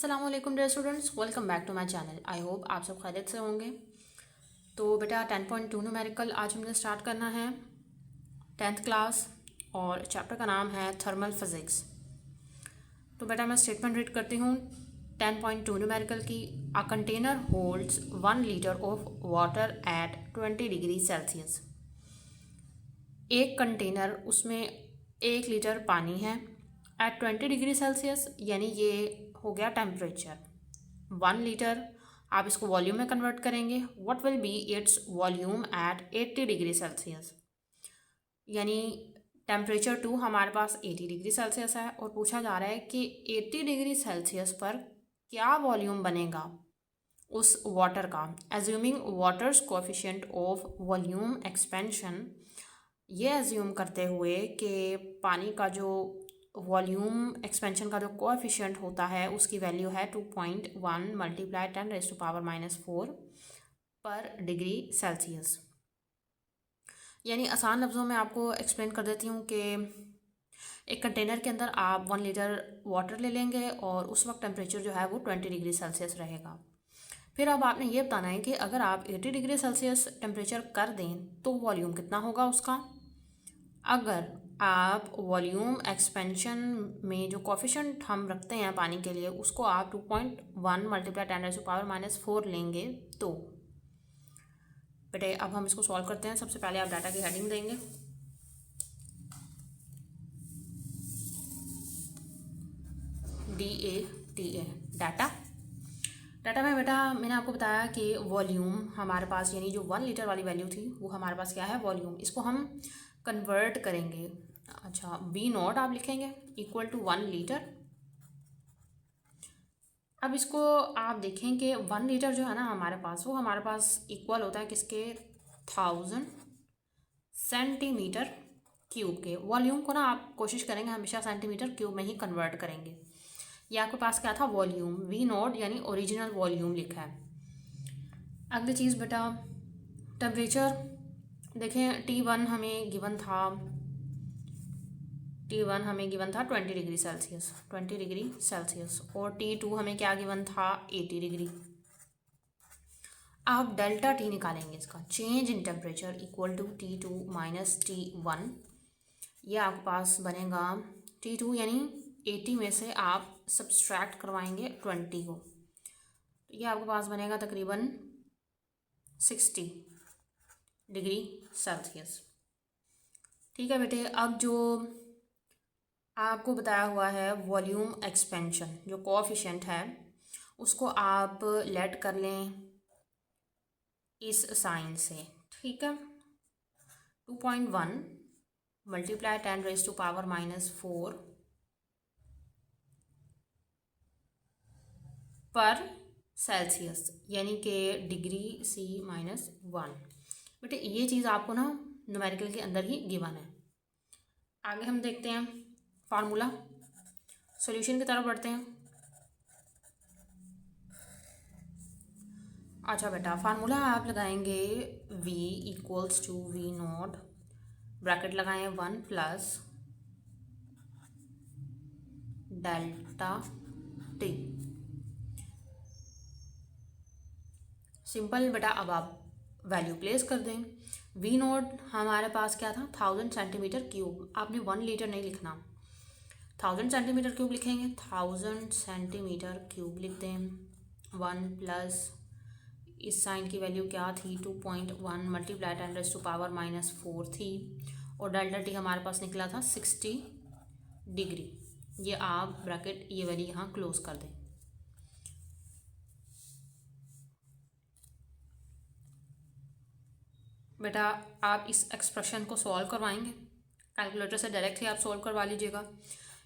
अस्सलाम वालेकुम dear students, welcome back to my channel. I hope आप सब खैरियत से होंगे। तो बेटा 10.2 न्यूमेरिकल आज हमने स्टार्ट करना है 10th क्लास और चैप्टर का नाम है थर्मल फिजिक्स। तो बेटा मैं स्टेटमेंट रीड करती हूँ 10.2 न्यूमेरिकल की। A container holds 1 litre of water eight 20 degree Celsius. एक कंटेनर उसमें 1 लीटर पानी है एट 20 डिग्री सेल्सियस, यानी ये हो गया टेम्परेचर। 1 लीटर आप इसको वॉल्यूम में कन्वर्ट करेंगे। What will be its volume at 80 degree Celsius, यानी टेम्परेचर 2 हमारे पास 80 डिग्री सेल्सियस है और पूछा जा रहा है कि 80 डिग्री सेल्सियस पर क्या वॉल्यूम बनेगा उस वाटर का। Assuming waters coefficient of volume expansion, ये एज्यूम करते हुए कि पानी का जो वॉल्यूम एक्सपेंशन का जो कोएफिशिएंट होता है उसकी वैल्यू है 2.1 मल्टीप्लाई 10⁻⁻⁴ पर डिग्री सेल्सियस। यानी आसान लफ्ज़ों में आपको एक्सप्लेन कर देती हूँ कि एक कंटेनर के अंदर आप 1 लीटर वाटर ले लेंगे और उस वक्त टेम्परेचर जो है वो 20 डिग्री सेल्सियस रहेगा। फिर अब आपने ये बताना है कि अगर आप 80 डिग्री सेल्सियस टेम्परेचर कर दें तो वॉल्यूम कितना होगा उसका। अगर आप वॉल्यूम एक्सपेंशन में जो कोफिशिएंट हम रखते हैं पानी के लिए उसको आप 2.1 मल्टीप्लाई 10⁻⁻⁴ लेंगे तो बेटे अब हम इसको सॉल्व करते हैं। सबसे पहले आप डाटा की हेडिंग देंगे। DATA डाटा में बेटा मैंने आपको बताया कि वॉल्यूम हमारे पास, यानी जो 1 लीटर वाली वैल्यू थी वो हमारे पास क्या है, वॉल्यूम। इसको हम कन्वर्ट करेंगे। अच्छा, V0 आप लिखेंगे इक्वल टू 1 लीटर। अब इसको आप देखें कि 1 लीटर जो है ना हमारे पास, वो हमारे पास इक्वल होता है किसके, 1000 सेंटीमीटर क्यूब के। वॉल्यूम को ना आप कोशिश करेंगे हमेशा सेंटीमीटर क्यूब में ही कन्वर्ट करेंगे। ये आपके पास क्या था, वॉल्यूम। V0 यानी ओरिजिनल वॉल्यूम लिखा है। अगली चीज़ बेटा टेम्परेचर देखें। T1 हमें गिवन था 20 डिग्री सेल्सियस, 20 डिग्री सेल्सियस। और T2 हमें क्या गिवन था, 80 डिग्री। आप डेल्टा T निकालेंगे, इसका change in temperature equal to T2 minus T1। ये आपके पास बनेगा T2 यानी 80 में से आप सब्सट्रैक्ट करवाएंगे 20 को, तो ये आपके पास बनेगा तकरीबन 60 डिग्री सेल्सियस। ठीक है बेटे, अब जो आपको बताया हुआ है वॉल्यूम एक्सपेंशन जो कोएफिशिएंट है उसको आप लेट कर लें इस साइन से। ठीक है, 2.1 मल्टीप्लाई 10⁻⁻⁴ पर सेल्सियस, यानी कि डिग्री C-1। बेटे ये चीज़ आपको ना न्यूमेरिकल के अंदर ही गिवन है। आगे हम देखते हैं फार्मूला, सॉल्यूशन की तरफ बढ़ते हैं। अच्छा बेटा, फार्मूला आप लगाएंगे V equals to V0, bracket लगाएं 1 प्लस डेल्टा T। सिंपल बेटा, अब आप वैल्यू प्लेस कर दें। V0 हमारे पास क्या था, 1000 सेंटीमीटर क्यूब। आपने 1 लीटर नहीं लिखना, 1000 सेंटीमीटर क्यूब लिखेंगे। 1000 सेंटीमीटर क्यूब लिख दें। 1 प्लस इस साइन की वैल्यू क्या थी, 2.1 मल्टीप्लाई 10⁻⁻⁴ थी। और डेल्टा T हमारे पास निकला था 60 डिग्री। ये आप ब्रैकेट ये वाली यहाँ क्लोज कर दें। बेटा आप इस एक्सप्रेशन को सॉल्व करवाएंगे, कैलकुलेटर से डायरेक्ट ही आप सॉल्व करवा लीजिएगा।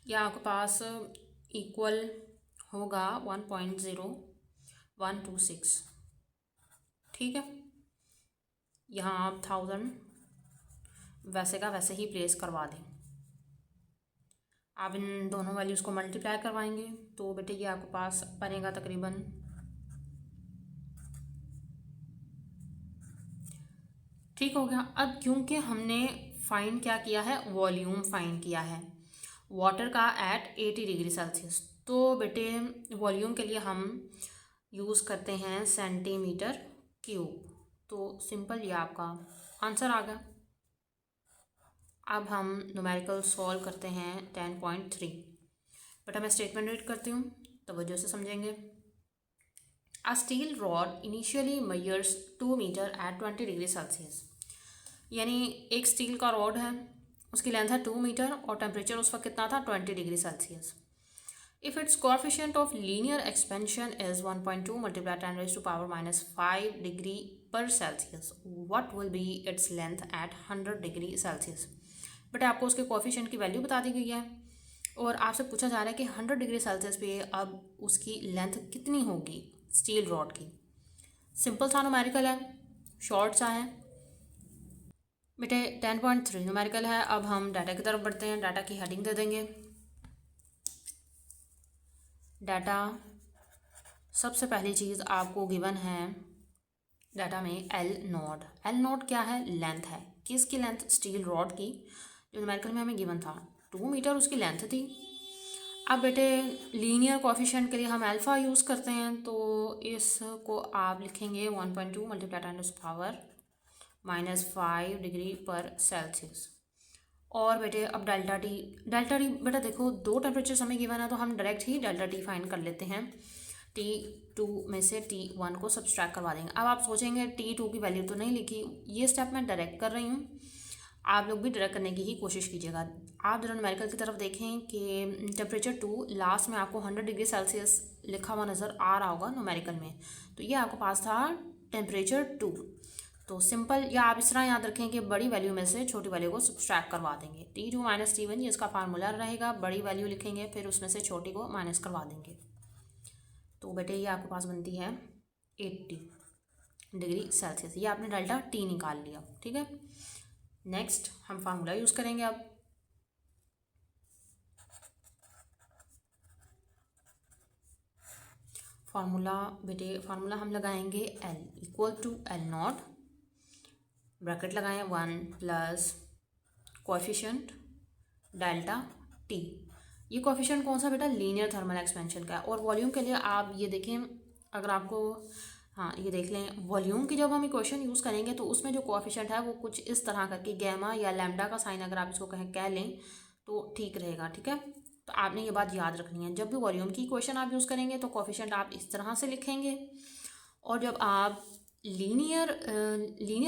यह आपके पास इक्वल होगा 1.0126। ठीक है, यहाँ आप 1000 वैसे का वैसे ही प्लेस करवा दें। आप इन दोनों वैल्यूज़ को मल्टीप्लाई करवाएंगे तो बेटे ये आपके पास बनेगा तकरीबन ठीक हो गया। अब क्योंकि हमने फाइंड क्या किया है, वॉल्यूम फाइंड किया है वाटर का एट 80 डिग्री सेल्सियस, तो बेटे वॉल्यूम के लिए हम यूज़ करते हैं सेंटीमीटर क्यूब। तो सिंपल ये आपका आंसर आ गया। अब हम न्यूमेरिकल सॉल्व करते हैं 10.3। बेटा मैं स्टेटमेंट रीड करती हूँ, तवज्जो से समझेंगे। A steel rod initially measures 2 metre at 20 degree Celsius. यानी एक स्टील का रॉड है, उसकी लेंथ है 2 मीटर और टेम्परेचर उस वक्त कितना था 20 degree Celsius. If its coefficient of linear expansion is 1.2 multiplied 10 raised to power minus 5 degree per Celsius, what will be its length at 100 degree Celsius? बेटा आपको उसके कोफिशिएंट की वैल्यू बता दी गई है और आपसे पूछा जा रहा है कि 100 डिग्री सेल्सियस पे अब उसकी लेंथ कितनी होगी स्टील रॉड की। सिंपल सा न्यूमेरिकल है, शॉर्ट सा है बेटे। 10.3 न्यूमेरिकल है। अब हम डाटा की तरफ बढ़ते हैं। डाटा की हेडिंग दे देंगे। डाटा सबसे पहली चीज़ आपको गिवन है डाटा में एल नोड। एल नोड क्या है? लेंथ है। किसकी लेंथ? स्टील रॉड की, जो न्यूमेरिकल में हमें गिवन था 2 मीटर उसकी लेंथ थी। अब बेटे लीनियर कोएफिशिएंट के लिए हम अल्फ़ा यूज़ करते हैं, तो इसको आप लिखेंगे 1.2 मल्टीप्लाई 10 टू पावर -5 डिग्री पर सेल्सियस। और बेटे अब डेल्टा टी बेटा देखो 2 टेम्परेचर्स हमें गिवन है, तो हम डायरेक्ट ही डेल्टा टी फाइंड कर लेते हैं। T2 में से T1 को सब्सट्रैक्ट करवा देंगे। अब आप सोचेंगे T2 की वैल्यू तो नहीं लिखी, ये स्टेप मैं डायरेक्ट कर रही हूँ, आप लोग भी डायरेक्ट करने की ही कोशिश कीजिएगा। आप जरा न्यूमेरिकल की तरफ देखें कि टेम्परेचर 2 लास्ट में आपको 100 डिग्री सेल्सियस लिखा हुआ नज़र आ रहा होगा न्यूमेरिकल में, तो ये आपके पास था टेम्परेचर 2। तो सिंपल, या आप इस तरह याद रखें कि बड़ी वैल्यू में से छोटी वैल्यू को सब्सट्रैक्ट करवा देंगे। T2 माइनस T1 ये इसका फार्मूला रहेगा। बड़ी वैल्यू लिखेंगे, फिर उसमें से छोटी को माइनस करवा देंगे। तो बेटे ये आपके पास बनती है 80 डिग्री सेल्सियस। ये आपने डेल्टा टी निकाल लिया, ठीक है। नेक्स्ट हम फार्मूला यूज़ करेंगे। अब फार्मूला हम लगाएंगे L equal to L naught, bracket लगाएं 1 प्लस कोएफिशिएंट डेल्टा टी। ये कोएफिशिएंट कौन सा बेटा? लीनियर थर्मल एक्सपेंशन का। और वॉल्यूम के लिए आप ये देखें, अगर आपको ये देख लें, वॉल्यूम की जब हम इक्वेशन यूज़ करेंगे तो उसमें जो कोएफिशिएंट है वो कुछ इस तरह करके गैमा या लैम्डा का साइन अगर आप इसको कह लें तो ठीक रहेगा, ठीक है। तो आपने ये बात याद रखनी है, जब भी वॉल्यूम की इक्वेशन आप यूज़ करेंगे तो कोएफिशिएंट आप इस तरह से लिखेंगे, और जब आप लीनियर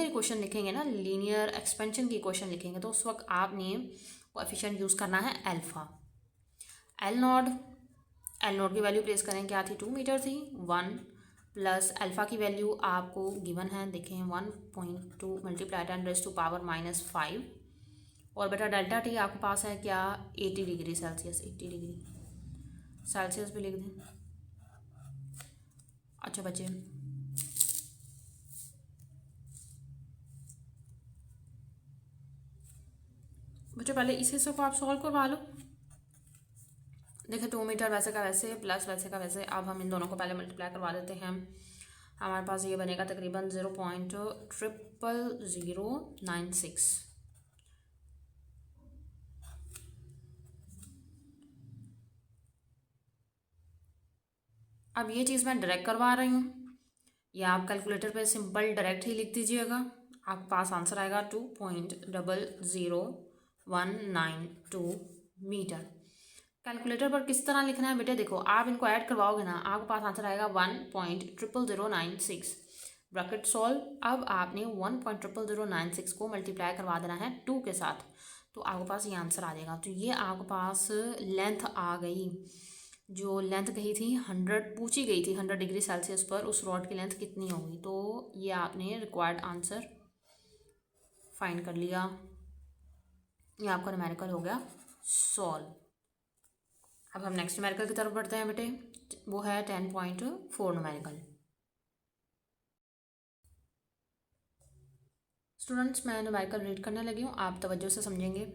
इक्वेशन लिखेंगे ना, लीनियर एक्सपेंशन की इक्वेशन लिखेंगे, तो उस वक्त आपने कोएफिशिएंट यूज़ करना है अल्फ़ा। एल नोड की वैल्यू प्लेस करें, क्या थी? 2 मीटर थी। 1 प्लस अल्फ़ा की वैल्यू आपको गिवन है, देखें 1.2 मल्टीप्लाई 10 रेज़ टू पावर -5। और बेटा डेल्टा टी आपके पास है क्या? 80 डिग्री सेल्सियस। 80 डिग्री सेल्सियस भी लिख दें। अच्छा बच्चे, पहले इस हिस्से को आप सॉल्व करवा लो। देखिए 2 मीटर वैसे का वैसे प्लस वैसे का वैसे। अब हम इन दोनों को पहले मल्टीप्लाई करवा देते हैं। हमारे पास ये बनेगा तकरीबन 0.0096। अब ये चीज़ मैं डायरेक्ट करवा रही हूँ, या आप कैलकुलेटर पे सिंपल डायरेक्ट ही लिख दीजिएगा, आपके पास आंसर आएगा 2.00192 मीटर। कैलकुलेटर पर किस तरह लिखना है बेटे? देखो आप इनको ऐड करवाओगे ना, आपके पास आंसर आएगा 1.00096। Bracket solve. अब आपने 1.00096 को मल्टीप्लाई करवा देना है 2 के साथ, तो आपके पास ये आंसर आ जाएगा। तो ये आपके पास लेंथ आ गई, जो लेंथ कही थी 100 पूछी गई थी 100 डिग्री सेल्सियस पर उस रॉड की लेंथ कितनी होगी। तो ये आपने रिक्वायर्ड आंसर फाइंड कर लिया। ये आपका न्यूमेरिकल हो गया सॉल्व। अब हम नेक्स्ट न्यूमेरिकल की तरफ बढ़ते हैं बेटे, वो है 10.4 न्यूमेरिकल। स्टूडेंट्स मैं न्यूमेरिकल रीड करने लगी हूँ, आप तवज्जो से समझेंगे।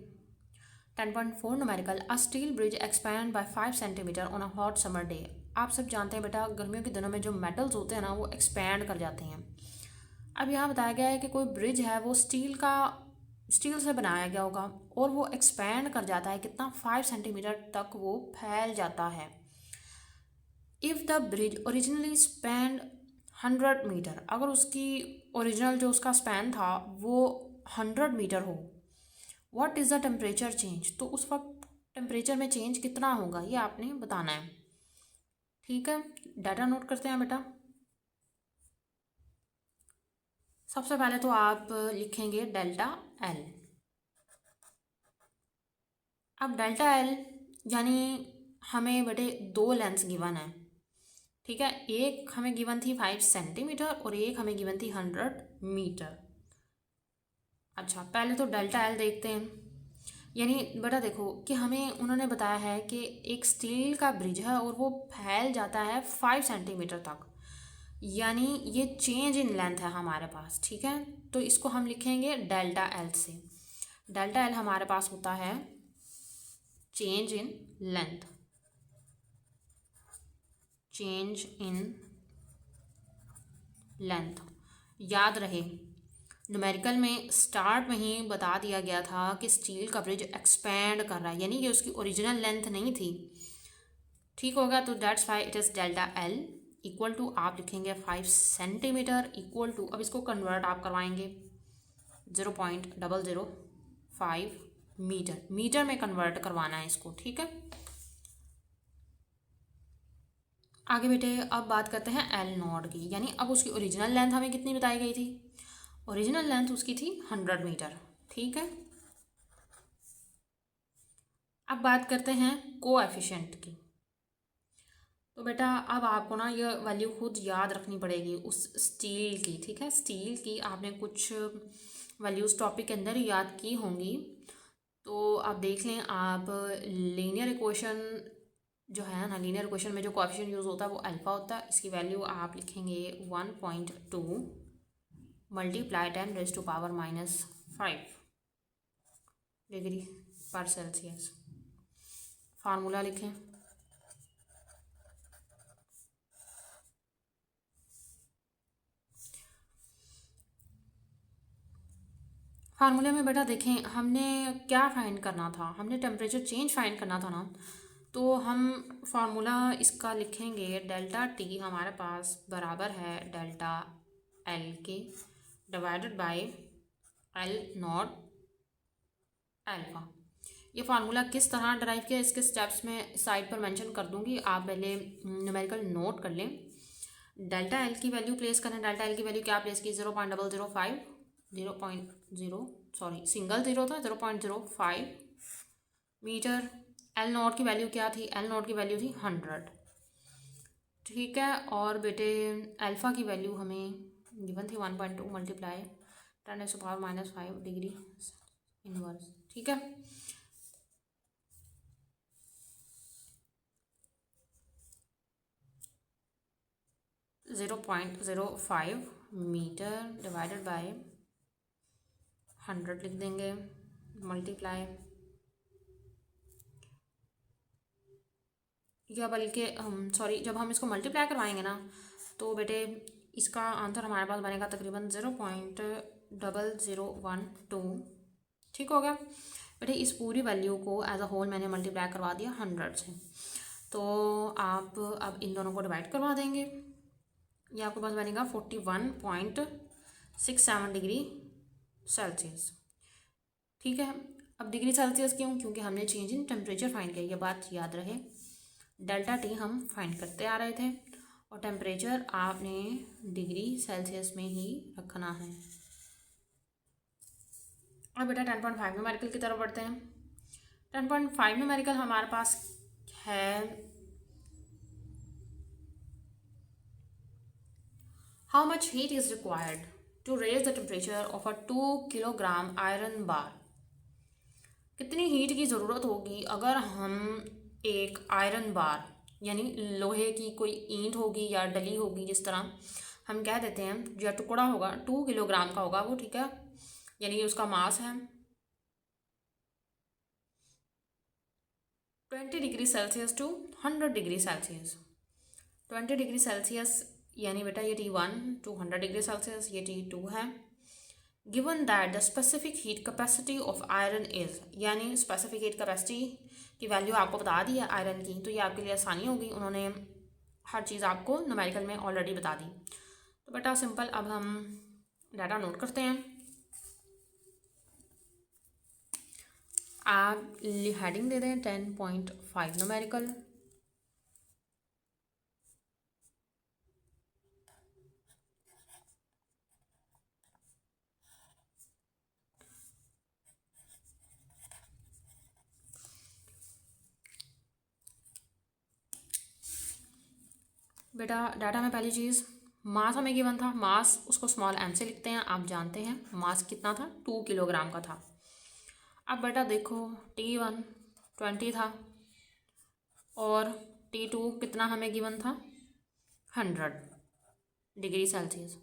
10.4 numerical, a steel bridge expand by 5 centimetre on a hot summer day. आप सब जानते हैं बेटा गर्मियों के दिनों में जो मेटल्स होते हैं ना वो एक्सपैंड कर जाते हैं। अब यहाँ बताया गया है कि कोई ब्रिज है वो स्टील से बनाया गया होगा और वो एक्सपैंड कर जाता है, कितना? 5 सेंटीमीटर तक वो फैल जाता है। If the bridge originally span 100 metre, अगर उसकी ओरिजिनल जो उसका स्पैन था वो 100 मीटर हो, what is the temperature change, तो उस वक्त टेम्परेचर में चेंज कितना होगा ये आपने बताना है। ठीक है, डाटा नोट करते हैं बेटा। सबसे पहले तो आप लिखेंगे डेल्टा एल। अब डेल्टा एल यानी हमें बेटे दो लेंथ गिवन है। ठीक है, एक हमें गिवन थी 5 सेंटीमीटर और एक हमें गिवन थी 100 मीटर। अच्छा, पहले तो डेल्टा एल देखते हैं। यानी बेटा देखो कि हमें उन्होंने बताया है कि एक स्टील का ब्रिज है और वो फैल जाता है 5 सेंटीमीटर तक, यानी ये चेंज इन लेंथ है हमारे पास। ठीक है, तो इसको हम लिखेंगे डेल्टा एल से। डेल्टा एल हमारे पास होता है change in length, change in length. याद रहे न्यूमेरिकल में स्टार्ट में ही बता दिया गया था कि स्टील का ब्रिज एक्सपैंड कर रहा है, यानी कि उसकी ओरिजिनल लेंथ नहीं थी। ठीक होगा, तो that's why it is delta L equal to आप लिखेंगे 5 सेंटीमीटर इक्वल टू, अब इसको कन्वर्ट आप करवाएंगे 0.005 मीटर, मीटर में कन्वर्ट करवाना है इसको। ठीक है, आगे बेटे अब बात करते हैं एल नॉट की, यानी अब उसकी ओरिजिनल लेंथ हमें कितनी बताई गई थी, ओरिजिनल लेंथ उसकी थी 100 मीटर। ठीक है, अब बात करते हैं कोएफिशिएंट की। तो बेटा अब आपको ना ये वैल्यू खुद याद रखनी पड़ेगी उस स्टील की। ठीक है, स्टील की आपने कुछ वैल्यूज टॉपिक के अंदर याद की होंगी, तो आप देख लें। आप लीनियर इक्वेशन जो है ना, लीनियर इक्वेशन में जो कोएफिशिएंट यूज़ होता है वो अल्फा होता है। इसकी वैल्यू आप लिखेंगे 1.2 मल्टीप्लाई 10⁻⁻5 डिग्री पर सेल्सियस। फार्मूला लिखें। फार्मूले में बेटा देखें हमने क्या फाइंड करना था, हमने टेम्परेचर चेंज फाइंड करना था ना, तो हम फार्मूला इसका लिखेंगे डेल्टा टी हमारे पास बराबर है डेल्टा एल के divided by L not alpha. ये फार्मूला किस तरह डराइव किया इसके स्टेप्स में साइड पर मेंशन कर दूंगी, आप पहले न्यूमेरिकल नोट कर लें। डेल्टा एल की वैल्यू प्लेस करें, डेल्टा एल की वैल्यू क्या प्लेस की 0.005 0.0 सिंगल ज़ीरो था 0.05 मीटर। एल नॉट की वैल्यू क्या थी, एल नॉट की वैल्यू थी 100। ठीक है, और बेटे अल्फ़ा की वैल्यू हमें गिवन थी 1.2 मल्टीप्लाई 10⁻⁻5 डिग्री इनवर्स। ठीक है, (0.05 मीटर डिवाइडेड बाय 100 लिख देंगे मल्टीप्लाई, या बल्कि सॉरी जब हम इसको मल्टीप्लाई करवाएंगे ना तो बेटे इसका आंसर हमारे पास बनेगा तकरीबन 0.0012। ठीक हो गया बेटे, इस पूरी वैल्यू को एज अ होल मैंने मल्टीप्लाई करवा दिया 100 से। तो आप अब इन दोनों को डिवाइड करवा देंगे, ये आपके पास बनेगा 41.67 डिग्री सेल्सियस। ठीक है, अब डिग्री सेल्सियस क्यों, क्योंकि हमने चेंज इन टेम्परेचर फाइंड किया, ये बात याद रहे। डेल्टा टी हम फाइंड करते आ रहे थे और टेम्परेचर आपने डिग्री सेल्सियस में ही रखना है। अब बेटा 10.5 न्यूमेरिकल की तरफ बढ़ते हैं। 10.5 न्यूमेरिकल हमारे पास है how much heat is required to raise the temperature of a 2 kilogram iron bar. कितनी हीट की ज़रूरत होगी अगर हम एक आयरन बार यानी लोहे की कोई ईंट होगी या डली होगी, जिस तरह हम कह देते हैं, जो टुकड़ा होगा 2 किलोग्राम का होगा वो। ठीक है, यानी उसका मास है 20 degree Celsius to 100 degree Celsius. 20 degree Celsius यानी बेटा ये T1 टू 100 डिग्री सेल्सियस, ये T2 है। Given that the specific heat capacity of iron is, यानी स्पेसिफिक हीट कैपेसिटी की वैल्यू आपको बता दी है आयरन की, तो ये आपके लिए आसानी होगी। उन्होंने हर चीज़ आपको न्यूमेरिकल में ऑलरेडी बता दी। तो बेटा सिंपल, अब हम डाटा नोट करते हैं। आप हेडिंग दे दें 10.5 न्यूमेरिकल। बेटा डाटा में पहली चीज़ मास हमें गिवन था, मास उसको स्मॉल m से लिखते हैं। आप जानते हैं मास कितना था, 2 किलोग्राम का था। अब बेटा देखो T1 20 था और T2 कितना हमें गिवन था, 100 डिग्री सेल्सियस।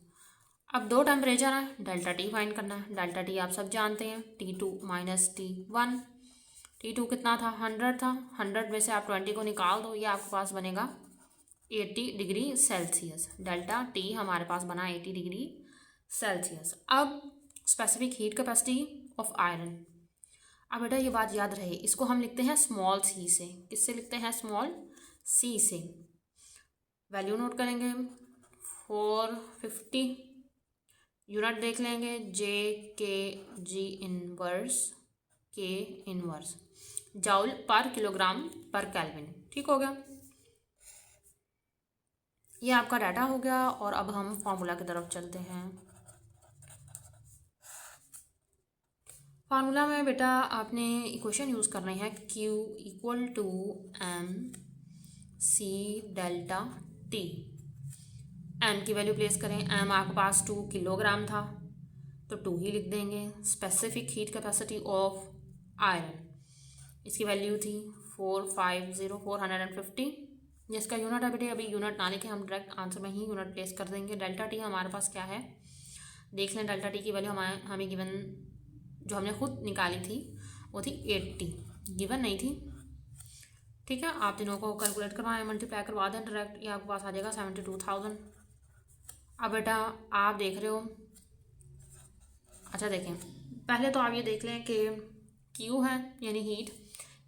अब दो टेम्परेचर है, डेल्टा टी फाइंड करना है। डेल्टा टी आप सब जानते हैं, T2 माइनस T1। T2 कितना था, 100 था। 100 में से आप 20 को निकाल दो, ये आपके पास बनेगा 80 डिग्री सेल्सियस। डेल्टा टी हमारे पास बना 80 डिग्री सेल्सियस। अब specific heat capacity of iron. अब बेटा ये बात याद रहे, इसको हम लिखते हैं स्मॉल सी से। किससे लिखते हैं, स्मॉल सी से। वैल्यू नोट करेंगे 450। यूनिट देख लेंगे जे के जी इनवर्स के इनवर्स जाउल पर किलोग्राम पर केल्विन। ठीक हो गया, ये आपका डाटा हो गया। और अब हम फार्मूला की तरफ चलते हैं। फार्मूला में बेटा आपने इक्वेशन यूज़ करनी है, Q equal to M C delta T. M की वैल्यू प्लेस करें, एम आपके पास 2 किलोग्राम था तो 2 ही लिख देंगे। Specific heat capacity of iron, इसकी वैल्यू थी 450 जिसका यूनिट है बेटे, अभी यूनिट ना लिखे, हम डायरेक्ट आंसर में ही यूनिट प्लेस कर देंगे। डेल्टा टी हमारे पास क्या है देख लें। डेल्टा टी की वैल्यू हमें गिवन जो हमने खुद निकाली थी वो थी 80, गिवन नहीं थी। ठीक है, आप तीनों को कैलकुलेट करवाएं, मल्टीप्लाई करवा दें डायरेक्ट, ये आपके पास आ जाएगा 72,000। अब बेटा आप देख रहे हो, अच्छा देखें पहले तो आप ये देख लें कि Q है यानी हीट।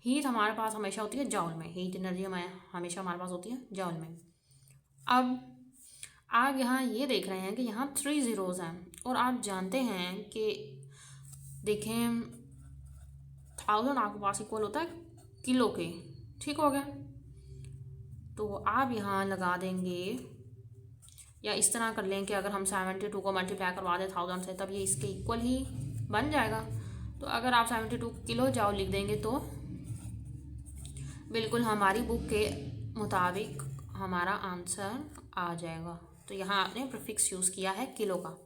हीट हमारे पास हमेशा होती है जाउल में, हीट एनर्जी हमेशा हमारे पास होती है जाउल में। अब आप यहाँ ये देख रहे हैं कि यहाँ 3 ज़ीरोज़ हैं और आप जानते हैं कि देखें 1000 आपके पास इक्वल होता है किलो के। ठीक हो गया, तो आप यहाँ लगा देंगे या इस तरह कर लें कि अगर हम 72 को मल्टीप्लाई करवा दें 1000 से, तब ये इसके इक्वल ही बन जाएगा। तो अगर आप 72 किलो जाओ लिख देंगे तो बिल्कुल हमारी बुक के मुताबिक हमारा आंसर आ जाएगा। तो यहाँ आपने प्रीफिक्स यूज़ किया है किलो का।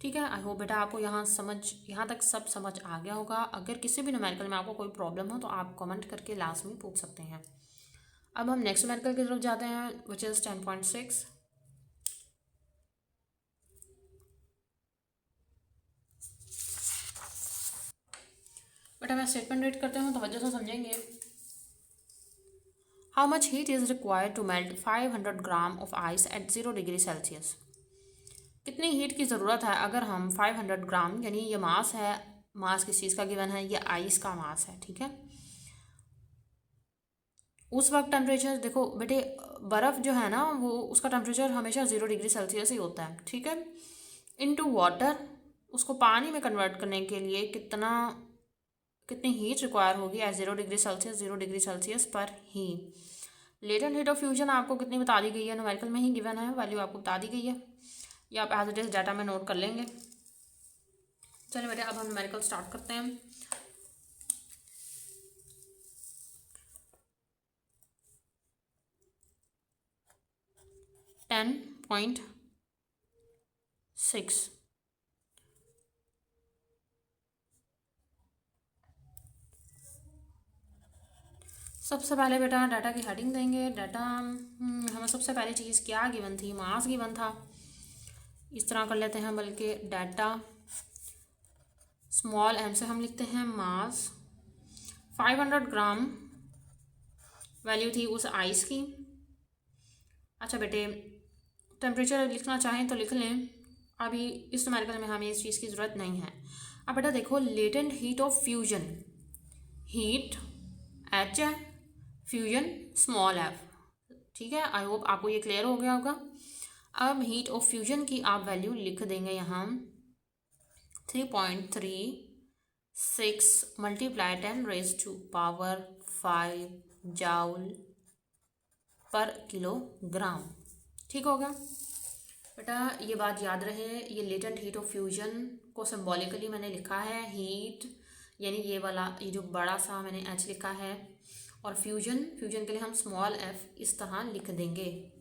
ठीक है, आई होप बेटा आपको यहाँ तक सब समझ आ गया होगा। अगर किसी भी न्यूमेरिकल में आपको कोई प्रॉब्लम हो तो आप कमेंट करके लास्ट में पूछ सकते हैं। अब हम नेक्स्ट न्यूमेरिकल की तरफ जाते हैं, विच इज़ 10.6। बेटा मैं स्टेटमेंट रीड करते हूँ, तवज्जो से समझेंगे। How much heat is required to melt 500 gram of ice at 0 degree Celsius. कितनी हीट की ज़रूरत है अगर हम 500 ग्राम, यानी ये मास है, मास किस चीज़ का गिवन है, ये आइस का मास है। ठीक है, उस वक्त टेम्परेचर देखो बेटे, बर्फ़ जो है ना वो उसका टेम्परेचर हमेशा 0 डिग्री सेल्सियस ही होता है। ठीक है, इनटू वाटर, उसको पानी में कन्वर्ट करने के लिए कितनी हीट रिक्वायर होगी at 0 degree Celsius, 0 degree Celsius पर ही। लेटेंट हीट ऑफ फ्यूजन आपको कितनी बता दी गई है, न्यूमेरिकल में ही गिवन है, वैल्यू आपको बता दी गई है, ये आप एज इट इज़ डाटा में नोट कर लेंगे। चलिए बेटे अब हम न्यूमेरिकल स्टार्ट करते हैं। .6 सबसे पहले बेटा डाटा की हेडिंग देंगे। डाटा हमें सबसे पहली चीज़ क्या गिवन थी, मास गिवन था। इस तरह कर लेते हैं, बल्कि डाटा स्मॉल m से हम लिखते हैं मास। 500 ग्राम वैल्यू थी उस आइस की। अच्छा बेटे टेम्परेचर लिखना चाहें तो लिख लें, अभी इस न्यूमेरिकल में हमें इस चीज़ की ज़रूरत नहीं है। अब बेटा देखो latent heat of fusion, heat H है, फ्यूजन स्मॉल f। ठीक है, आई होप आपको ये क्लियर हो गया होगा। अब हीट ऑफ फ्यूजन की आप वैल्यू लिख देंगे यहाँ 3.36 मल्टीप्लाई 10⁻⁵ जाउल पर किलोग्राम। ठीक होगा बेटा, ये बात याद रहे, ये लेटेंट हीट ऑफ फ्यूजन को सिंबॉलिकली मैंने लिखा है हीट, यानी ये वाला, ये जो बड़ा सा मैंने एच लिखा है, और फ्यूजन के लिए हम स्मॉल एफ इस तरह लिख देंगे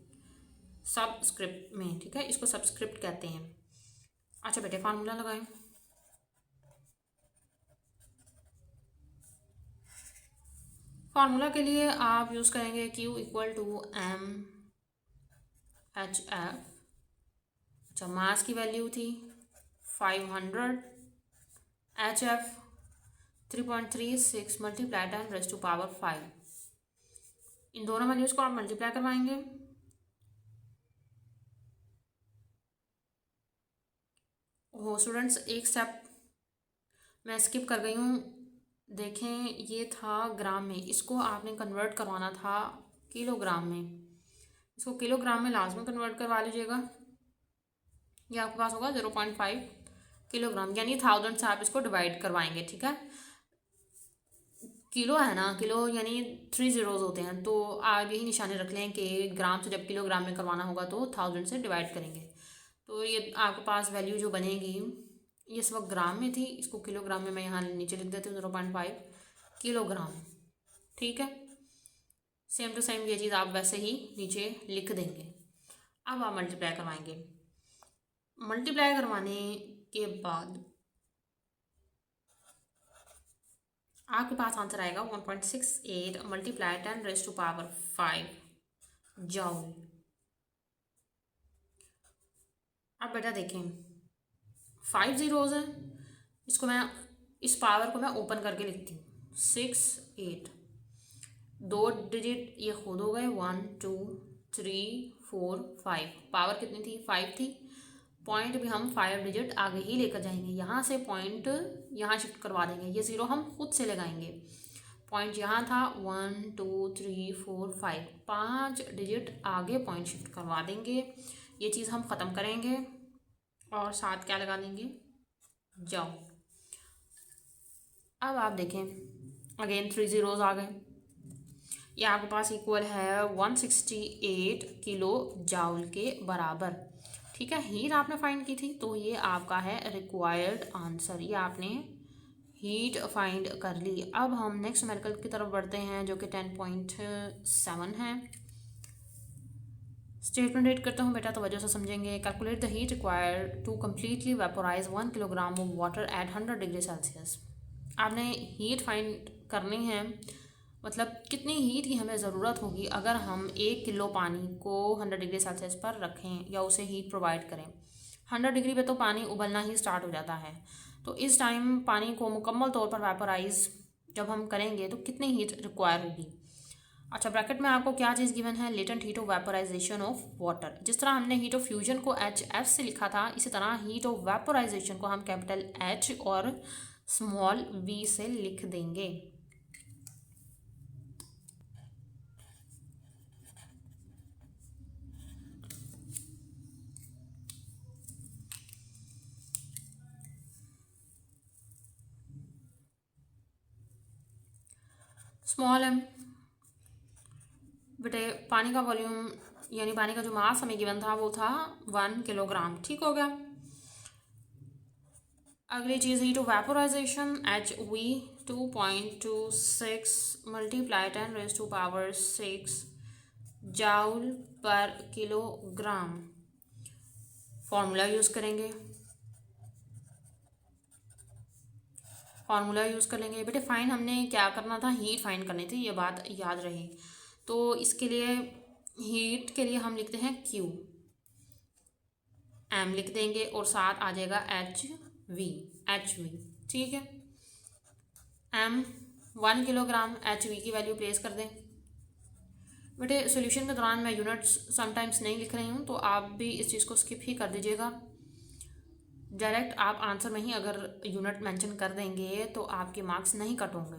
सबस्क्रिप्ट में। ठीक है, इसको सबस्क्रिप्ट कहते हैं। अच्छा बेटे, फार्मूला लगाएं। फार्मूला के लिए आप यूज़ करेंगे Q equal to M H F. अच्छा, मास की वैल्यू थी 500, एच एफ 3.36 मल्टीप्लाई 10⁻⁵। इन दोनों वैल्यूज़ को आप मल्टीप्लाई करवाएंगे। ओह स्टूडेंट्स, एक स्टेप मैं स्किप कर गई हूँ। देखें, ये था ग्राम में, इसको आपने कन्वर्ट करवाना था किलोग्राम में। इसको किलोग्राम में लाजमी कन्वर्ट करवा लीजिएगा। ये आपके पास होगा 0.5 किलोग्राम, यानी 1000 से आप इसको डिवाइड करवाएंगे। ठीक है, किलो है ना, किलो यानी 3 zeros होते हैं, तो आप यही निशानी रख लें कि ग्राम से जब किलोग्राम में करवाना होगा तो 1000 से डिवाइड करेंगे। तो ये आपके पास वैल्यू जो बनेगी, ये इस वक्त ग्राम में थी, इसको किलोग्राम में मैं यहाँ नीचे लिख देती हूँ 0.5 किलोग्राम। ठीक है, सेम टू सेम ये चीज़ आप वैसे ही नीचे लिख देंगे। अब आप मल्टीप्लाई करवाएंगे। मल्टीप्लाई करवाने के बाद आपके पास आंसर आएगा 1.68 मल्टीप्लाई 10⁻⁵ जाउल। अब बेटा देखें, 5 zeros है, इसको मैं, इस पावर को मैं ओपन करके लिखती हूँ 6 8, 2 डिजिट ये खुद हो गए, 1 2 3 4 5। पावर कितनी थी? 5 थी। पॉइंट भी हम 5 डिजिट आगे ही लेकर जाएंगे, यहाँ से पॉइंट यहाँ शिफ्ट करवा देंगे, ये 0 हम खुद से लगाएंगे। पॉइंट यहाँ था 1 2 3 4 5, 5 डिजिट आगे पॉइंट शिफ्ट करवा देंगे। ये चीज़ हम ख़त्म करेंगे और साथ क्या लगा देंगे? जाओ। अब आप देखें, अगेन 3 zeros आ गए। ये आपके पास इक्वल है 168 किलो जाउल के बराबर। ठीक है, हीट आपने फाइंड की थी, तो ये आपका है रिक्वायर्ड आंसर, ये आपने हीट फाइंड कर ली। अब हम नेक्स्ट न्यूमेरिकल की तरफ बढ़ते हैं, जो कि 10.7 है। स्टेटमेंट रीड करता हूँ बेटा, तवज्जो से समझेंगे। Calculate the heat required to completely vaporise 1 kilogram of water at 100 degree Celsius. आपने हीट फाइंड करनी है, मतलब कितनी हीट की हमें ज़रूरत होगी अगर हम 1 किलो पानी को 100 डिग्री सेल्सियस पर रखें या उसे हीट प्रोवाइड करें। 100 डिग्री पे तो पानी उबलना ही स्टार्ट हो जाता है, तो इस टाइम पानी को मुकम्मल तौर पर वेपोराइज जब हम करेंगे तो कितनी हीट रिक्वायर होगी। अच्छा, ब्रैकेट में आपको क्या चीज़ गिवन है? Latent heat of vaporisation of water. जिस तरह हमने हीट ऑफ फ्यूजन को HF से लिखा था, इसी तरह हीट ऑफ वेपोराइजेशन को हम कैपिटल H और स्मॉल v से लिख देंगे। स्मॉल m बेटे, पानी का वॉल्यूम यानी पानी का जो मास हमें गिवन था वो था 1 किलोग्राम। ठीक हो गया। अगली चीज़ heat of vaporisation HV 2.26 multiply 10⁻⁶ joule per kilogram. Formula use करेंगे, फार्मूला यूज़ कर लेंगे। बेटे फाइन हमने क्या करना था? हीट फाइंड करनी थी, ये बात याद रहे। तो इसके लिए हीट के लिए हम लिखते हैं Q, M लिख देंगे और साथ आ जाएगा HV। ठीक है, M 1 किलोग्राम, HV की वैल्यू प्लेस कर दें। बेटे सॉल्यूशन के दौरान मैं यूनिट्स समटाइम्स नहीं लिख रही हूँ, तो आप भी इस चीज़ को स्किप ही कर दीजिएगा। डायरेक्ट आप आंसर में ही अगर यूनिट मेंशन कर देंगे तो आपके मार्क्स नहीं कट होंगे।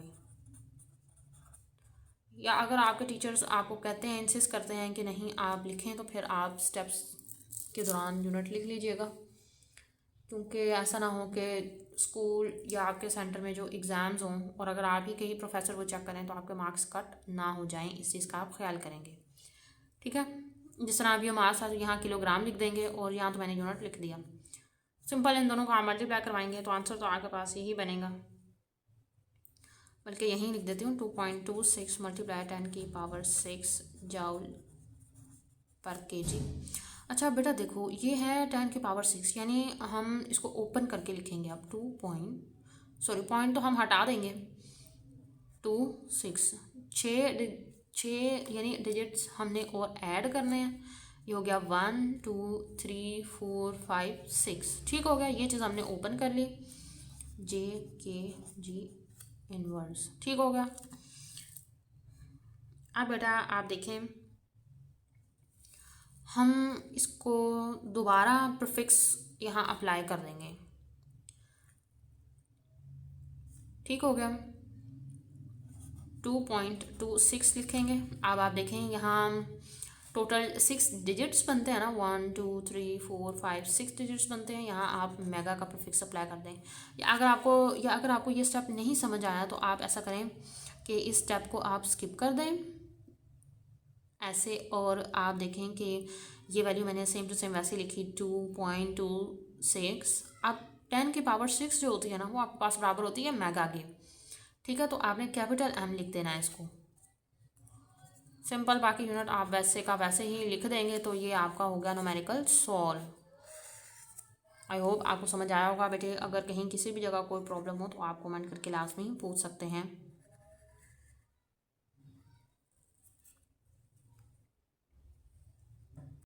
या अगर आपके टीचर्स आपको कहते हैं, इंसिस्ट करते हैं कि नहीं आप लिखें, तो फिर आप स्टेप्स के दौरान यूनिट लिख लीजिएगा, क्योंकि ऐसा ना हो कि स्कूल या आपके सेंटर में जो एग्ज़ाम्स हों और अगर आप ही कहीं प्रोफेसर वो चेक करें तो आपके मार्क्स कट ना हो जाएं, इस चीज़ का आप ख्याल करेंगे। ठीक है, जिस तरह अभी हम आज यहाँ किलोग्राम लिख देंगे और यहाँ तो मैंने यूनिट लिख दिया। सिंपल, इन दोनों को आप मल्टीप्लाई करवाएंगे तो आंसर तो आपके पास यही बनेगा, बल्कि यहीं लिख देती हूँ 2.26 मल्टीप्लाई 10⁶ जूल पर केजी। अच्छा बेटा देखो, ये है 10⁶, यानी हम इसको ओपन करके लिखेंगे अब पॉइंट तो हम हटा देंगे, 26 छः यानी डिजिट्स हमने और ऐड करने हैं। ये हो गया 1 2 3 4 5 6, ठीक हो गया। ये चीज़ हमने ओपन कर ली, JKG इनवर्स, ठीक हो गया। अब बेटा आप देखें, हम इसको दोबारा प्रीफिक्स यहाँ अप्लाई कर देंगे, ठीक हो गया। 2.26 लिखेंगे। अब आप देखें यहाँ टोटल 6 डिजिट्स बनते हैं ना, 1 2 3 4 5 6 डिजिट्स बनते हैं। यहाँ आप मेगा का प्रीफिक्स अप्लाई कर दें। या अगर आपको ये स्टेप नहीं समझ आया तो आप ऐसा करें कि इस स्टेप को आप स्किप कर दें ऐसे, और आप देखें कि ये वैल्यू मैंने सेम टू सेम वैसे लिखी 2.26। अब 10⁶ जो होती है ना वो आपके पास बराबर होती है मेगा के, ठीक है। तो आपने कैपिटल M लिख देना है इसको, सिंपल। बाकी यूनिट आप वैसे का वैसे ही लिख देंगे तो ये आपका हो गया न्यूमेरिकल सॉल्व। आई होप आपको समझ आया होगा बेटे। अगर कहीं किसी भी जगह कोई प्रॉब्लम हो तो आप कमेंट करके लास्ट में ही पूछ सकते हैं।